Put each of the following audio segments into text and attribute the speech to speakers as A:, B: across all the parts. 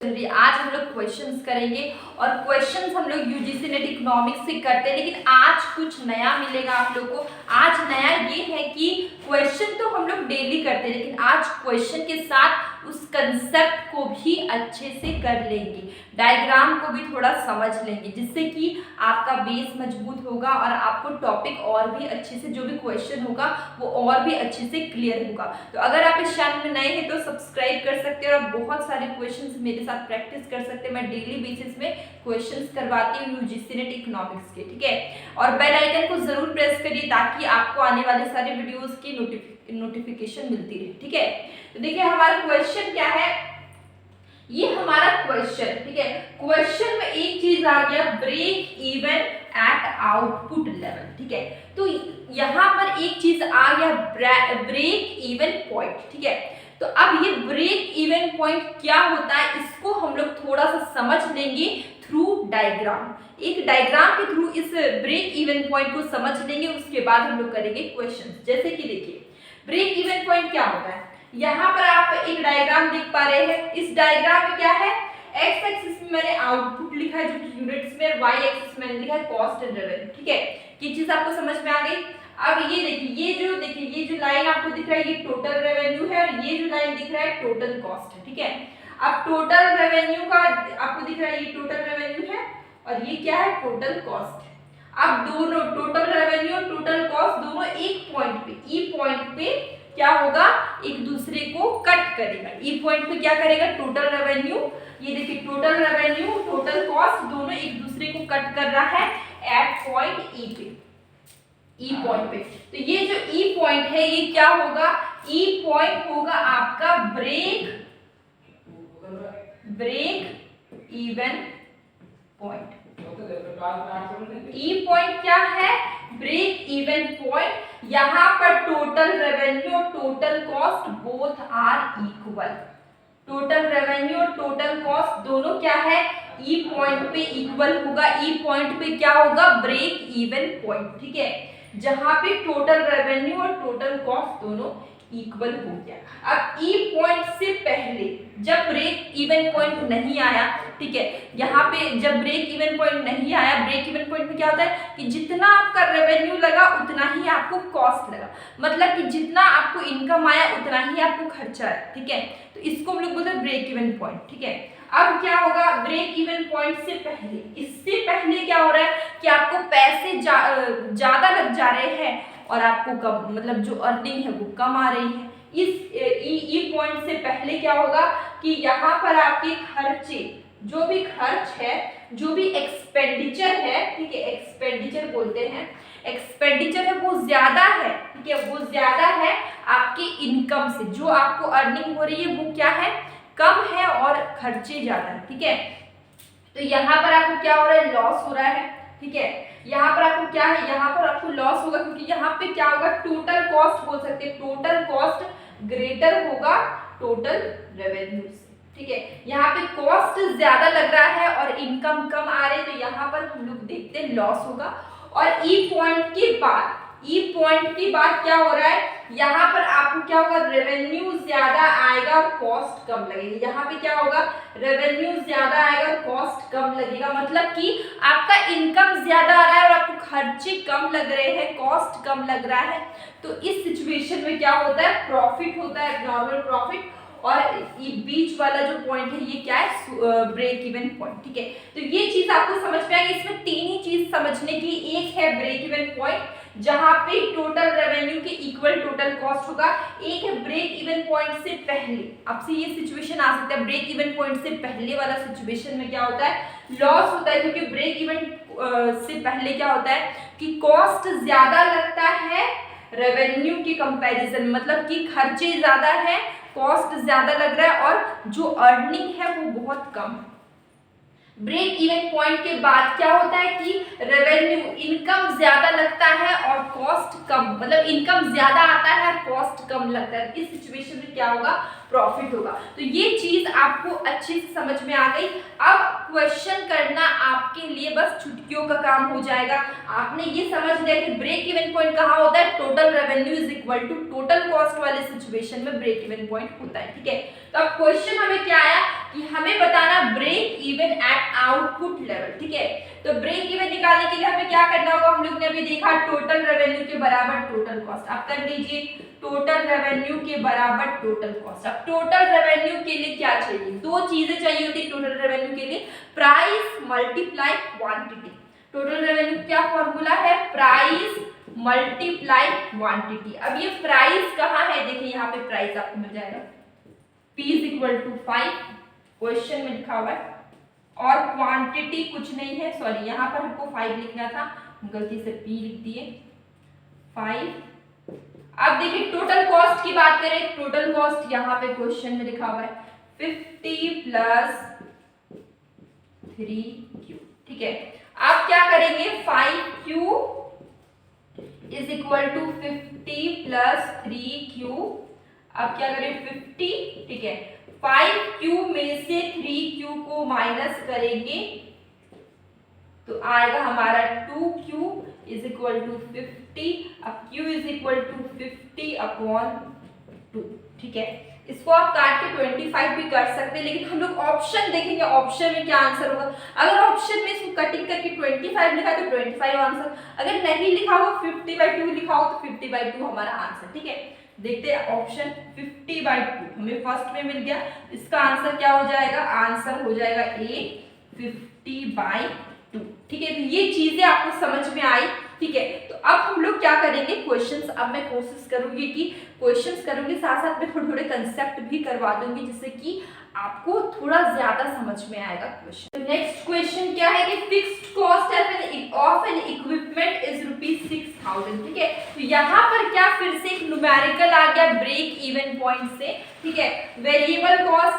A: आज हम लोग क्वेश्चंस करेंगे और क्वेश्चंस हम लोग यूजीसी नेट इकोनॉमिक्स से करते हैं, लेकिन आज कुछ नया मिलेगा आप लोग को। आज नया ये है कि क्वेश्चन तो हम लोग डेली करते हैं, लेकिन आज क्वेश्चन के साथ उस कंसेप्ट को भी अच्छे से कर लेंगे, डायग्राम को भी थोड़ा समझ लेंगे, जिससे कि आपका बेस मजबूत होगा और आपको टॉपिक और भी अच्छे से, जो भी क्वेश्चन होगा वो और भी अच्छे से क्लियर होगा। तो अगर आप इस चैनल में नए हैं तो सब्सक्राइब कर सकते हैं और बहुत सारे क्वेश्चंस मेरे साथ प्रैक्टिस कर सकते हैं। मैं डेली बेसिस में क्वेश्चंस करवाती हूँ यूजीसी नेट इकोनॉमिक्स के, ठीक है। और बेल आइकन को जरूर प्रेस करिए ताकि आपको आने वाले सारे वीडियोस की नोटिफिकेशन मिलती रहे, ठीक है। तो देखिए हमारा क्वेश्चन क्या है, ये हमारा क्वेश्चन, ठीक है। क्वेश्चन में एक चीज आ गया, break even at output level, ठीक है। तो यहाँ पर एक चीज आ गया, ब्रेक इवन पॉइंट, ठीक है। तो अब ये ब्रेक इवन पॉइंट क्या होता है, इसको हम लोग थोड़ा सा समझ लेंगे थ्रू डायग्राम। एक डायग्राम के थ्रू इस ब्रेक इवन पॉइंट को समझ लेंगे, उसके बाद हम लोग करेंगे क्वेश्चन। जैसे कि देखिए ब्रेक इवन पॉइंट क्या होता है, यहाँ पर आप एक डायग्राम देख पा रहे हैं। इस डायग्राम में क्या है, एक्स एक्सिस में मैंने आउटपुट लिखा है जो कि यूनिट्स में, वाई एक्सिस में मैंने लिखा है कॉस्ट एंड रेवेन्यू, ठीक है। ये चीज आपको समझ में आ गई। अब ये देखिए, ये जो लाइन आपको दिख रहा है ये टोटल रेवेन्यू है और ये जो लाइन दिख रहा है टोटल कॉस्ट है, ठीक है। अब टोटल रेवेन्यू का आपको दिख रहा है, ये टोटल रेवेन्यू है और ये क्या है, टोटल कॉस्ट है। अब दोनों टोटल रेवेन्यू और टोटल कॉस्ट दोनों एक पॉइंट पे, ई पॉइंट पे क्या होगा, एक दूसरे को कट करेगा। ई पॉइंट पे क्या करेगा, टोटल रेवेन्यू, ये देखिए टोटल रेवेन्यू टोटल कॉस्ट दोनों एक दूसरे को कट कर रहा है एट पॉइंट ई पे, ई पॉइंट पे। तो ये जो ई पॉइंट है ये क्या होगा, ई पॉइंट होगा आपका break even point. E point क्या है, ब्रेक इवन पॉइंट। यहाँ पर टोटल रेवेन्यू और total cost both are equal, total revenue और टोटल कॉस्ट दोनों क्या है, ई पॉइंट पे इक्वल होगा। ई पॉइंट पे क्या होगा, ब्रेक इवन पॉइंट, ठीक है, जहां पे टोटल रेवेन्यू और टोटल कॉस्ट दोनों इक्वल हो गया। अब ई पॉइंट से पहले जब ब्रेक इवन पॉइंट नहीं आया, ठीक है, यहाँ पे जब ब्रेक इवन पॉइंट नहीं आया, ब्रेक इवन पॉइंट में क्या होता है कि जितना आपका रेवेन्यू लगा उतना ही आपको कॉस्ट लगा, मतलब कि जितना आपको इनकम आया उतना ही आपको खर्चा है, ठीक है। तो इसको हम लोग बोलते हैं ब्रेक इवन पॉइंट, ठीक है। अब क्या होगा, ब्रेक इवन पॉइंट से पहले, इससे पहले क्या हो रहा है कि आपको पैसे ज्यादा लग जा रहे हैं और आपको कम, मतलब जो अर्निंग है वो कम आ रही है। इस ई पॉइंट से पहले क्या होगा कि यहाँ पर आपके खर्चे, जो भी खर्च है, जो भी एक्सपेंडिचर है, ठीक है, एक्सपेंडिचर बोलते हैं, एक्सपेंडिचर है वो ज्यादा है, ठीक है, वो ज्यादा है आपकी इनकम से। जो आपको अर्निंग हो रही है वो क्या है, कम है और खर्चे ज्यादा है, ठीक है। तो यहाँ पर आपको क्या हो रहा है, लॉस हो रहा है, ठीक है। यहाँ पर आपको क्या है, यहाँ पर आपको लॉस होगा, क्योंकि यहाँ पे क्या होगा, टोटल कॉस्ट बोल सकते हैं, टोटल कॉस्ट ग्रेटर होगा टोटल रेवेन्यू से, ठीक है। यहाँ पे कॉस्ट ज्यादा लग रहा है और इनकम कम आ रही है, तो यहाँ पर हम लोग देखते हैं लॉस होगा। और ई पॉइंट के बाद, ई पॉइंट के बाद क्या हो रहा है, यहाँ पर आपको क्या होगा, रेवेन्यू ज्यादा आएगा और कॉस्ट कम लगेगी। यहाँ पे क्या होगा, रेवेन्यू ज्यादा आएगा और कॉस्ट कम लगेगा, मतलब कि आपका इनकम ज्यादा आ रहा है और आपको खर्चे कम लग रहे हैं, कॉस्ट कम लग रहा है। तो इस सिचुएशन में क्या होता है, प्रॉफिट होता है, नॉर्मल प्रॉफिट। और ये बीच वाला जो पॉइंट है ये क्या है, ब्रेक इवन पॉइंट, ठीक है। तो ये चीज आपको समझ में आएगी। इसमें तीन ही चीज समझने की, एक है ब्रेक इवन पॉइंट जहां पे टोटल रेवेन्यू के इक्वल टोटल कॉस्ट होगा, एक है ब्रेक इवन पॉइंट से पहले। आपसे ये सिचुएशन आ सकता है, ब्रेक इवन पॉइंट से पहले वाला सिचुएशन में क्या होता है, लॉस होता है, क्योंकि ब्रेक इवन से पहले क्या होता है कि कॉस्ट ज्यादा लगता है रेवेन्यू के कंपैरिजन, मतलब कि खर्चे ज्यादा है, कॉस्ट ज्यादा लग रहा है और जो अर्निंग है वो बहुत कम है। ब्रेक इवन पॉइंट के बाद क्या होता है कि रेवेन्यू, इनकम ज्यादा लगता है और कॉस्ट कम, मतलब इनकम ज्यादा आता है और कॉस्ट कम लगता है। इस सिचुएशन में क्या होगा, प्रॉफिट होगा। तो ये चीज आपको अच्छे से समझ में आ गई। अब क्वेश्चन करना आपके लिए बस चुटकियों का काम हो जाएगा। आपने ये समझ लिया कि ब्रेक इवन पॉइंट कहाँ होता है, total revenue is equal to total cost वाले सिचुएशन में ब्रेक इवन पॉइंट होता है, ठीक है। तो अब क्वेश्चन हमें क्या आया कि हमें बताना break even at output level, ठीक है। तो ब्रेक इवन निकालने के लिए हमें क्या करना होगा, हम लोग ने अभी देखा टोटल रेवेन्यू के बराबर टोटल कॉस्ट। अब कर लीजिए टोटल रेवेन्यू के बराबर टोटल कॉस्ट। अब टोटल रेवेन्यू के लिए क्या चाहिए, दो चीजें चाहिए होती है टोटल रेवेन्यू के लिए, price multiply quantity. Total revenue क्या फॉर्मूला है, प्राइस मल्टीप्लाई क्वांटिटी। अब ये प्राइस कहाँ है, देखिए यहाँ पे प्राइस आपको मिल जाएगा P = 5 क्वेश्चन में लिखा हुआ है, और क्वांटिटी कुछ नहीं है, सॉरी यहाँ पर हमको 5 लिखना था, गलती से P लिख दिए 5। अब देखिए टोटल कॉस्ट की बात करें, टोटल कॉस्ट यहाँ पे क्वेश्चन में लिखा हुआ है 50 + 3Q, ठीक है। आप क्या करेंगे, 5Q = 50 + 3Q। अब क्या करें 50, ठीक है, 5Q में से 3Q को माइनस करेंगे तो आएगा हमारा 2Q = 50। अब Q = 50/2, ठीक है। इसको आप काट के 25 भी कर सकते हैं, लेकिन हम लोग ऑप्शन देखेंगे, ऑप्शन में क्या आंसर होगा। अगर ऑप्शन में इसको कटिंग करके 25 लिखा है तो 25 आंसर, अगर नहीं लिखा हो 50/2 लिखा हो तो 50/2 हमारा आंसर, ठीक है। देखते हैं ऑप्शन 50/2 हमें फर्स्ट में मिल गया, इसका आंसर क्या हो जाएगा, आंसर हो जाएगा A 50/2, ठीक है। तो ये चीजें आपको समझ में आई, ठीक है। तो अब हम लोग क्या करेंगे, क्वेश्चंस, अब मैं कोशिश करूंगी कि क्वेश्चंस करूंगी, साथ साथ में थोड़े थोड़े कंसेप्ट भी करवा दूंगी, जिससे कि आपको थोड़ा ज्यादा समझ में आएगा क्वेश्चन। तो नेक्स्ट क्वेश्चन क्या है कि fixed cost of N equipment is ₹6000, ठीक है। तो यहाँ पर क्या फिर से एक न्यूमेरिकल आ गया ब्रेक इवन पॉइंट से, ठीक है। वेरिएबल कॉस्ट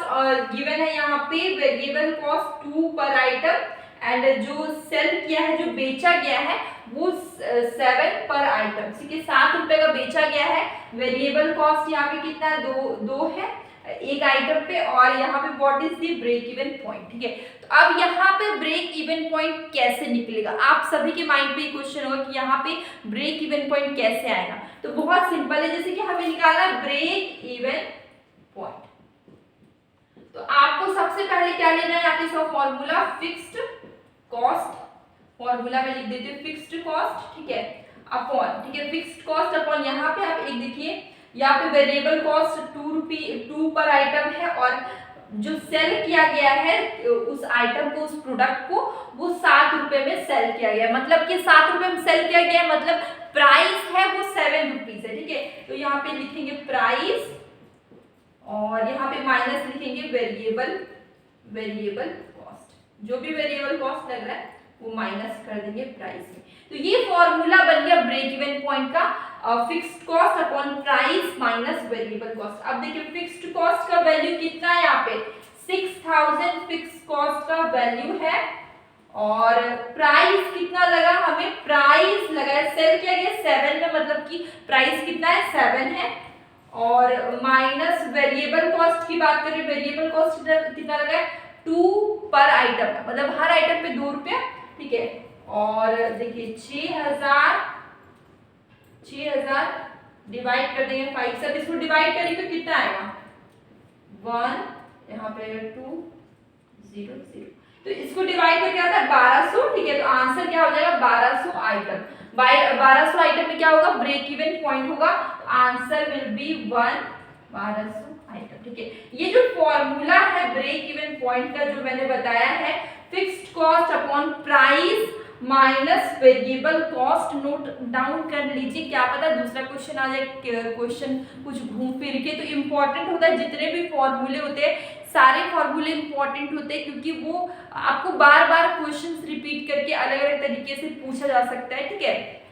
A: गिवन है यहाँ पे, वेरिएबल कॉस्ट 2 पर आइटम, एंड जो सेल किया है, जो बेचा गया है वो 7 पर आइटम, ठीक है, 7 रुपए का बेचा गया है। वेरिएबल कॉस्ट यहाँ पे कितना है, दो है एक आइटम पे, और यहाँ पे what is the break even point, ठीक है। तो अब यहाँ पे ब्रेक इवन पॉइंट कैसे निकलेगा, आप सभी के माइंड पे क्वेश्चन होगा कि यहाँ पे ब्रेक इवन पॉइंट कैसे आएगा। तो बहुत सिंपल है, जैसे कि हमें निकालना ब्रेक इवन पॉइंट। तो आपको सबसे पहले क्या लेना है, आपके सब फॉर्मूला फिक्स्ड कॉस्ट, फॉर्मूला में लिख देते हैं फिक्स्ड कॉस्ट, ठीक है, अपॉन, ठीक है, फिक्स्ड कॉस्ट अपॉन, यहाँ पे आप एक देखिए, यहाँ पे वेरिएबल कॉस्ट 2 पर आइटम है, और जो सेल किया गया है उस आइटम को, उस प्रोडक्ट को, वो 7 रुपए में सेल किया गया, मतलब कि 7 रुपए में सेल किया गया, मतलब प्राइस है वो 7 रुपीज है, ठीक है। तो यहाँ पे लिखेंगे प्राइस, और यहाँ पे माइनस लिखेंगे वेरिएबल कॉस्ट, जो भी वेरिएबल कॉस्ट लग रहा है वो माइनस कर देंगे प्राइस में। तो ये फॉर्मूला बन गया ब्रेक इवन पॉइंट का, fixed cost upon price minus variable cost. अब देखिए फिक्स्ड कॉस्ट का वैल्यू कितना है, यहाँ पे 6000 फिक्स्ड कॉस्ट का वैल्यू है, और प्राइस कितना लगा हमें, प्राइस लगा है, सेल किया गया 7 में, मतलब कि प्राइस कितना है 7 है, और माइनस वेरिएबल कॉस्ट की बात करें, वेरिएबल कॉस्ट कितना लगा है 2 पर आइटम, मतलब हर आइटम पे 2 रुपया, ठीक है। और देखिए 6000 डिवाइड कर देंगे 5 से, इसको डिवाइड करेंगे तो कितना आएगा 1, यहाँ पे 2 0 0, तो इसको डिवाइड करके आता है 1200, ठीक है। तो आंसर क्या हो जाएगा 1200 आइटम, 1200 आइटम में क्या होगा, ब्रेक इवन पॉइंट होगा, तो आंसर विल बी 1200 आइटम, ठीक है। ये जो फॉर्मूला है ब्रेक इवन पॉइंट का, जो मैंने बताया है, fixed cost upon price minus variable cost, note down कर लीजिए, क्या पता दूसरा क्वेश्चन आ जाए, क्वेश्चन कुछ घूम फिर के। तो इम्पोर्टेंट होता है, जितने भी फॉर्मूले होते हैं सारे फॉर्मूले इंपॉर्टेंट होते हैं, क्योंकि वो आपको बार बार क्वेश्चंस रिपीट करके अलग अलग तरीके से पूछा जा सकता है, ठीक है।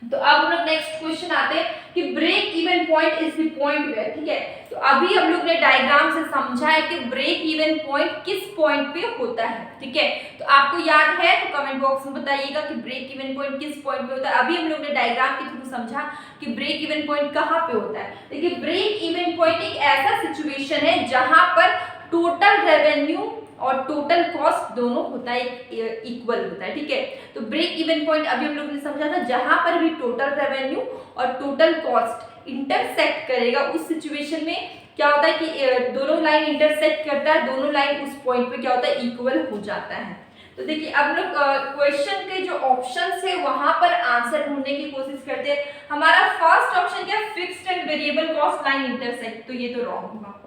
A: तो अब हम लोग नेक्स्ट क्वेश्चन आते हैं कि break even point is the point where, ठीक है। तो अभी हम लोग ने डायग्राम से समझा है कि ब्रेक इवन पॉइंट किस पॉइंट पे होता है, ठीक है। तो आपको याद है तो कमेंट बॉक्स में बताइएगा कि ब्रेक इवन पॉइंट किस पॉइंट पे होता है। अभी हम लोग ने डायग्राम के थ्रू समझा कि ब्रेक इवन पॉइंट कहाँ पे होता है। देखिए ब्रेक इवन पॉइंट एक ऐसा सिचुएशन है जहां पर टोटल रेवेन्यू और टोटल कॉस्ट दोनों होता है, इक्वल होता है, ठीक है। तो ब्रेक इवन पॉइंट अभी हम लोग ने समझा था, जहां पर भी टोटल रेवेन्यू और टोटल कॉस्ट इंटरसेक्ट करेगा, उस सिचुएशन में क्या होता है कि दोनों लाइन इंटरसेक्ट करता है, दोनों लाइन उस पॉइंट पे क्या होता है इक्वल हो जाता है। तो देखिए अब लोग क्वेश्चन के जो ऑप्शंस है वहां पर आंसर ढूंढने की कोशिश करते हैं। हमारा फर्स्ट ऑप्शन क्या है, fixed and variable cost line intersect, तो ये तो रॉन्ग होगा।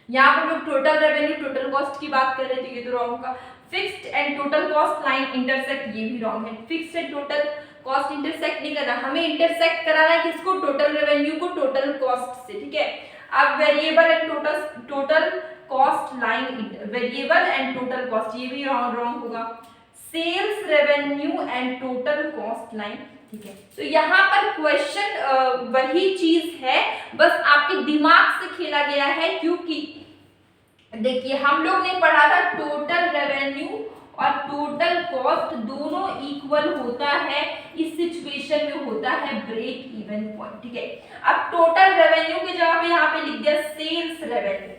A: यहाँ पर लोग टोटल रेवेन्यू टोटल कॉस्ट की बात कर रहे थे, ये तो रॉन्ग होगा। Fixed and total cost line intersect, ये भी रॉन्ग है। Fixed and total cost intersect नहीं करना, हमें इंटरसेक्ट कराना है किसको, टोटल रेवेन्यू को टोटल कॉस्ट से, ठीक है। अब variable and total cost line, variable and total cost, ये भी रॉन्ग होगा। Sales revenue and total cost line, ठीक है। तो यहाँ पर क्वेश्चन वही चीज है, बस आपके दिमाग से खेला गया है, क्योंकि देखिए हम लोग ने पढ़ा था टोटल रेवेन्यू और टोटल कॉस्ट दोनों इक्वल होता है, इस सिचुएशन में होता है ब्रेक इवन पॉइंट, ठीक है। अब टोटल रेवेन्यू की जगह पे यहाँ पे लिख दिया sales revenue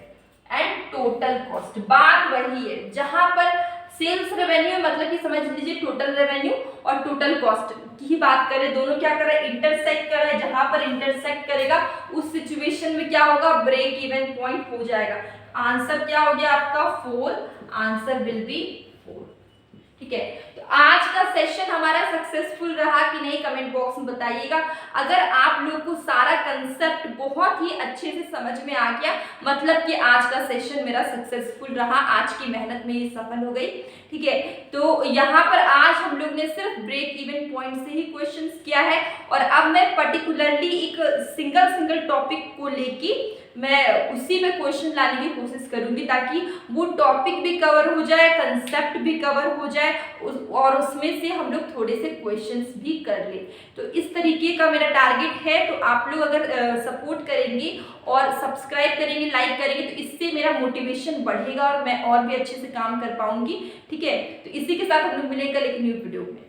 A: and total cost, बात वही है। जहां पर सेल्स रेवेन्यू मतलब कि समझ लीजिए टोटल रेवेन्यू और टोटल कॉस्ट की बात करें, दोनों क्या कर रहे हैं, इंटरसेक्ट कर रहे हैं। जहां पर इंटरसेक्ट करेगा उस सिचुएशन में क्या होगा, ब्रेक इवन पॉइंट हो जाएगा। आंसर क्या हो गया आपका 4, आंसर विल बी 4, ठीक है। तो आज का सेशन हमारा सक्सेसफुल रहा कि नहीं, कमेंट बॉक्स में बताइएगा। अगर आप लोग को सारा कंसेप्ट बहुत ही अच्छे से समझ में आ गया, मतलब कि आज का सेशन मेरा सक्सेसफुल रहा, आज की मेहनत मेरी सफल हो गई, ठीक है। तो यहाँ पर आज हम लोग ने सिर्फ ब्रेक इवन पॉइंट से ही क्वेश्चंस किया है, और अब मैं पर्टिकुलरली एक सिंगल टॉपिक को लेके मैं उसी पे क्वेश्चन लाने की कोशिश करूंगी, ताकि वो टॉपिक भी कवर हो जाए, कंसेप्ट भी कवर हो जाए, और उसमें से हम लोग थोड़े से क्वेश्चंस भी कर ले। तो इस तरीके का मेरा टारगेट है। तो आप लोग अगर सपोर्ट करेंगे और सब्सक्राइब करेंगे, लाइक करेंगे, तो इससे मेरा मोटिवेशन बढ़ेगा और मैं और भी अच्छे से काम कर पाऊंगी, ठीक है। तो इसी के साथ हम लोग मिलेंगे एक न्यू वीडियो में।